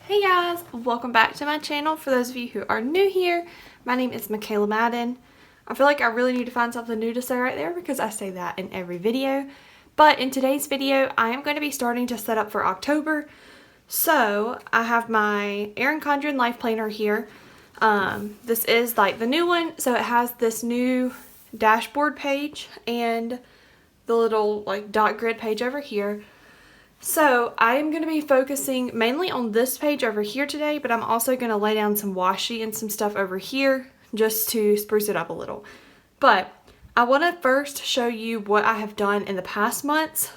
Hey guys, welcome back to my channel. For those of you who are new here, my name is Michaela Madden. I feel like I really need to find something new to say right there because I say that in every video. But in today's video, I am going to be starting to set up for October. So I have my Erin Condren Life Planner here. This is like the new one, so it has this new dashboard page and the little like dot grid page over here. So I am going to be focusing mainly on this page over here today, but I'm also going to lay down some washi and some stuff over here just to spruce it up a little. But I want to first show you what I have done in the past months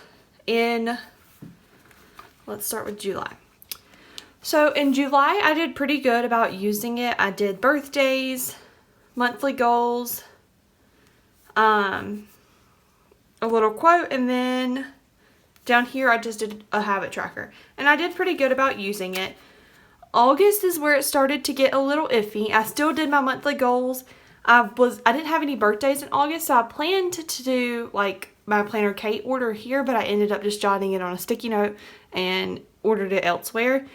let's start with July. So in July, I did pretty good about using it. I did birthdays, monthly goals, a little quote, and then down here I just did a habit tracker. And I did pretty good about using it. August is where it started to get a little iffy. I still did my monthly goals. I didn't have any birthdays in August, so I planned to do like my Planner Kate order here, but I ended up just jotting it on a sticky note and ordered it elsewhere.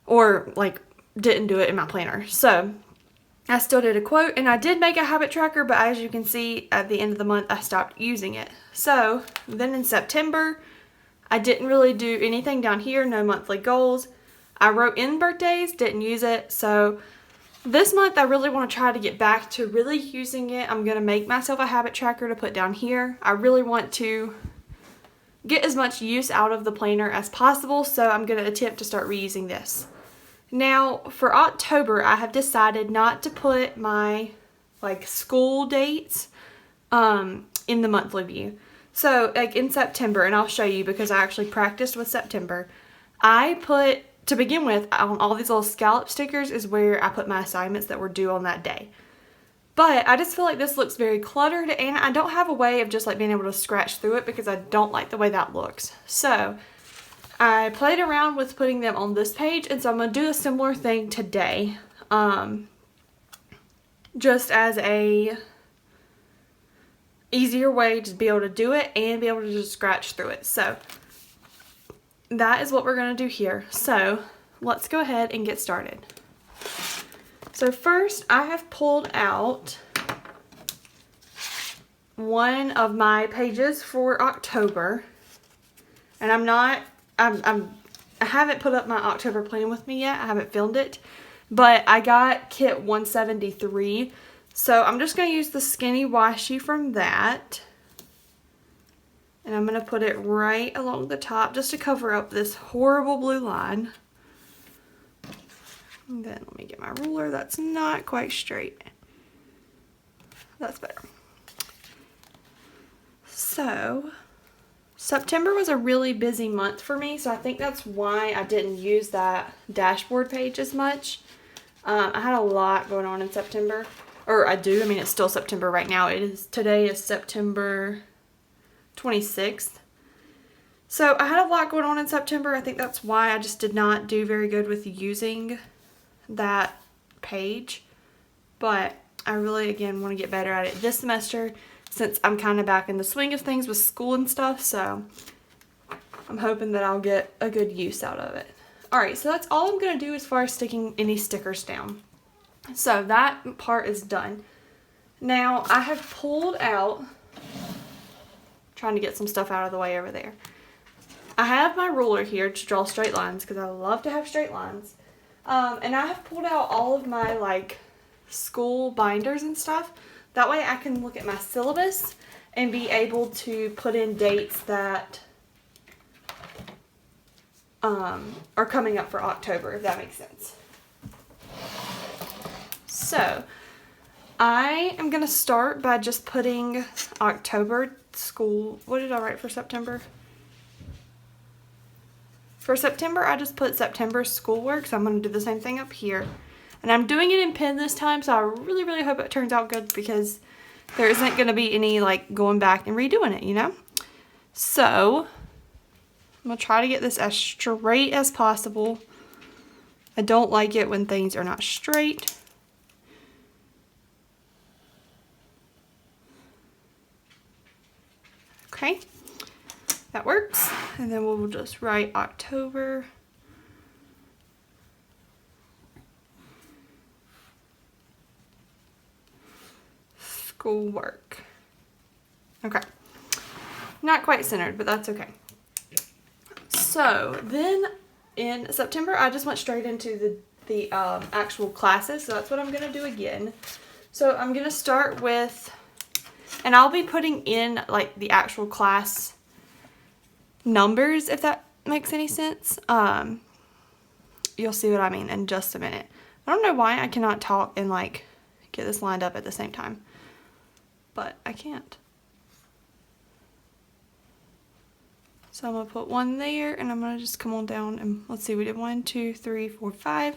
Or like didn't do it in my planner. So I still did a quote and I did make a habit tracker, but as you can see at the end of the month I stopped using it. So then in September I didn't really do anything down here, no monthly goals. I wrote in birthdays, didn't use it. So this month I really want to try to get back to really using it. I'm going to make myself a habit tracker to put down here. I really want to get as much use out of the planner as possible, so I'm going to attempt to start reusing this. Now for October, I have decided not to put my like school dates in the monthly view. So like in September, and I'll show you because I actually practiced with September, I put, to begin with, on all these little scallop stickers is where I put my assignments that were due on that day. But I just feel like this looks very cluttered and I don't have a way of just like being able to scratch through it because I don't like the way that looks. So I played around with putting them on this page, and so I'm going to do a similar thing today. Just as a easier way to be able to do it and be able to just scratch through it. So that is what we're going to do here. So let's go ahead and get started. So first I have pulled out one of my pages for October, and I haven't put up my October plan with me yet. I haven't filmed it, but I got kit 173. So I'm just going to use the skinny washi from that. And I'm going to put it right along the top just to cover up this horrible blue line. And then let me get my ruler. That's not quite straight. That's better. So September was a really busy month for me, so I think that's why I didn't use that dashboard page as much. I had a lot going on in September. Or I do. I mean, it's still September right now. Today is September 26th. So I had a lot going on in September. I think that's why I just did not do very good with using that page. But I really, again, want to get better at it this semester since I'm kind of back in the swing of things with school and stuff. So I'm hoping that I'll get a good use out of it. Alright, so that's all I'm going to do as far as sticking any stickers down. So that part is done. Now I have pulled out, trying to get some stuff out of the way over there. I have my ruler here to draw straight lines because I love to have straight lines. And I have pulled out all of my like school binders and stuff. That way I can look at my syllabus and be able to put in dates that are coming up for October, if that makes sense. So I am going to start by just putting October school. What did I write for September? For September, I just put September schoolwork, so I'm going to do the same thing up here. And I'm doing it in pen this time, so I really, really hope it turns out good because there isn't going to be any like going back and redoing it, you know? So I'm going to try to get this as straight as possible. I don't like it when things are not straight. Okay, that works. And then we'll just write October schoolwork. Okay. Not quite centered, but that's okay. So then in September, I just went straight into the actual classes. So that's what I'm going to do again. So I'm going to start with, and I'll be putting in like the actual class numbers, if that makes any sense. You'll see what I mean in just a minute. I don't know why I cannot talk and like get this lined up at the same time, but I can't. So I'm going to put one there, and I'm going to just come on down, and let's see, we did 1, 2, 3, 4, 5.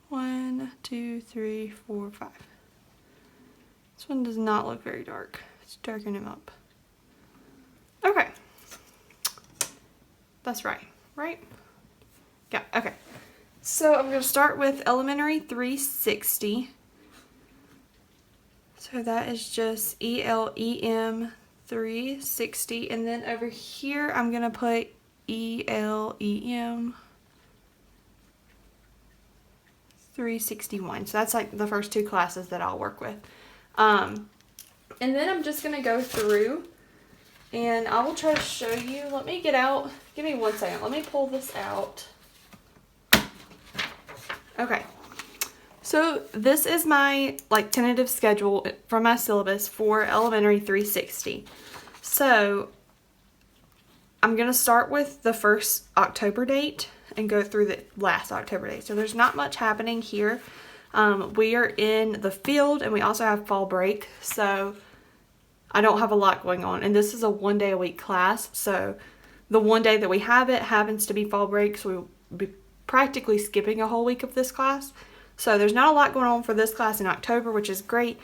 1, 2, 3, 4, 5. This one does not look very dark. Let's darken him up. Okay. That's right. Right? Yeah, okay. So I'm going to start with elementary 360. So that is just ELEM 360, and then over here I'm going to put ELEM 361. So that's like the first two classes that I'll work with. And then I'm just going to go through and I will try to show you. Let me get out. Give me 1 second. Let me pull this out. Okay. So this is my like tentative schedule from my syllabus for elementary 360. So I'm going to start with the first October date and go through the last October date. So there's not much happening here. We are in the field and we also have fall break. So I don't have a lot going on. And this is a 1 day a week class. So the 1 day that we have it happens to be fall break. So we'll be practically skipping a whole week of this class. So there's not a lot going on for this class in October, which is great.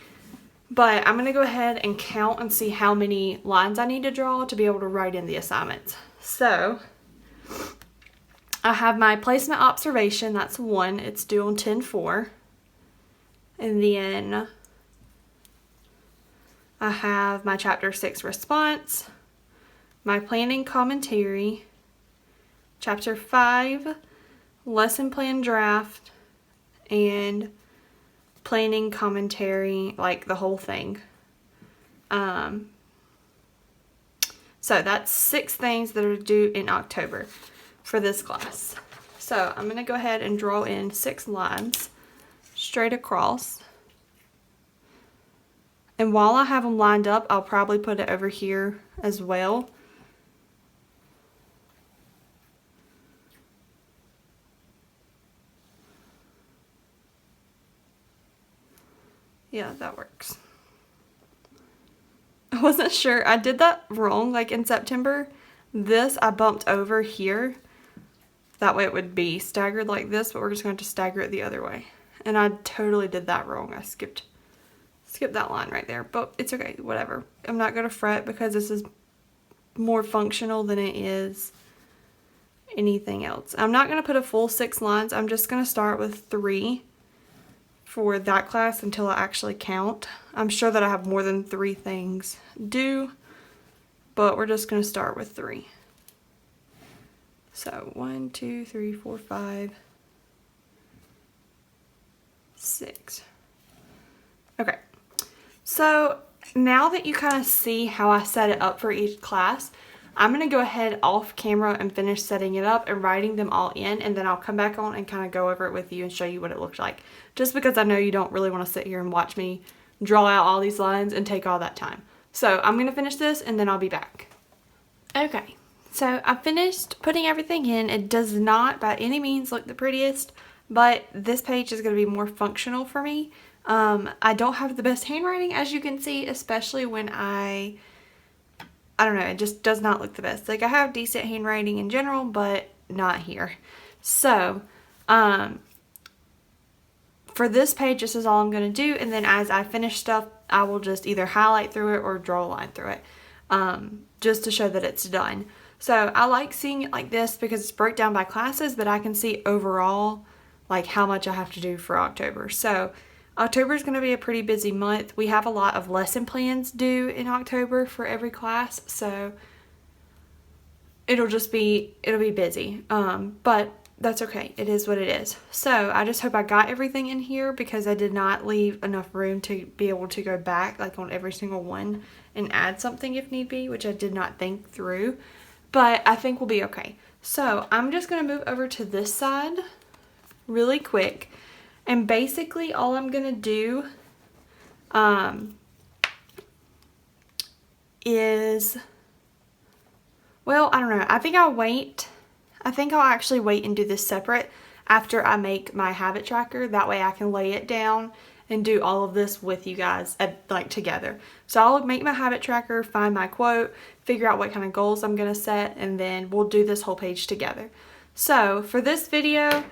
But I'm going to go ahead and count and see how many lines I need to draw to be able to write in the assignments. So I have my placement observation. That's 1. It's due on 10/4. And then I have my chapter 6 response, my planning commentary, chapter 5 lesson plan draft, and planning commentary, like the whole thing. So that's 6 things that are due in October for this class. So I'm going to go ahead and draw in 6 lines straight across. And while I have them lined up, I'll probably put it over here as well. Yeah, that works. I wasn't sure. I did that wrong. Like in September, this I bumped over here. That way it would be staggered like this, but we're just going to stagger it the other way. And I totally did that wrong. I skipped that line right there, but it's okay, whatever. I'm not going to fret because this is more functional than it is anything else. I'm not going to put a full 6 lines. I'm just going to start with 3 for that class until I actually count. I'm sure that I have more than 3 things due, but we're just going to start with 3. So 1, 2, 3, 4, 5, 6. Okay. So now that you kind of see how I set it up for each class, I'm going to go ahead off camera and finish setting it up and writing them all in, and then I'll come back on and kind of go over it with you and show you what it looks like. Just because I know you don't really want to sit here and watch me draw out all these lines and take all that time. So I'm going to finish this and then I'll be back. Okay, so I finished putting everything in. It does not by any means look the prettiest, but this page is going to be more functional for me. I don't have the best handwriting, as you can see, especially when I don't know, it just does not look the best. Like, I have decent handwriting in general, but not here. So, for this page, this is all I'm going to do, and then as I finish stuff, I will just either highlight through it or draw a line through it, just to show that it's done. So, I like seeing it like this because it's broke down by classes, but I can see overall, like, how much I have to do for October. So, October is going to be a pretty busy month. We have a lot of lesson plans due in October for every class, so it'll be busy. But that's okay. It is what it is. So I just hope I got everything in here, because I did not leave enough room to be able to go back like on every single one and add something if need be, which I did not think through, but I think we'll be okay. So I'm just going to move over to this side really quick, and basically all I'm going to do is, well, I don't know. I think I'll actually wait and do this separate after I make my habit tracker. That way I can lay it down and do all of this with you guys together. So I'll make my habit tracker, find my quote, figure out what kind of goals I'm going to set, and then we'll do this whole page together. So for this video,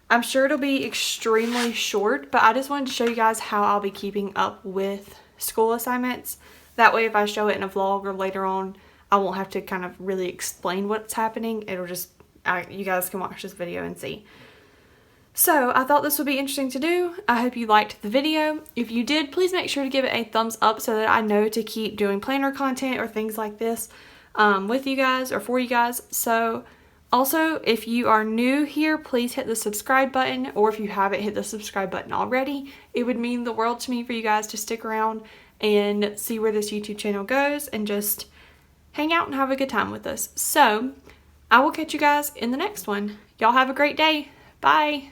I'm sure it'll be extremely short, but I just wanted to show you guys how I'll be keeping up with school assignments. That way if I show it in a vlog or later on, I won't have to kind of really explain what's happening. It'll just, you guys can watch this video and see. So I thought this would be interesting to do. I hope you liked the video. If you did, please make sure to give it a thumbs up so that I know to keep doing planner content or things like this with you guys or for you guys. So also, if you are new here, please hit the subscribe button, or if you haven't hit the subscribe button already, it would mean the world to me for you guys to stick around and see where this YouTube channel goes and just hang out and have a good time with us. So I will catch you guys in the next one. Y'all have a great day. Bye.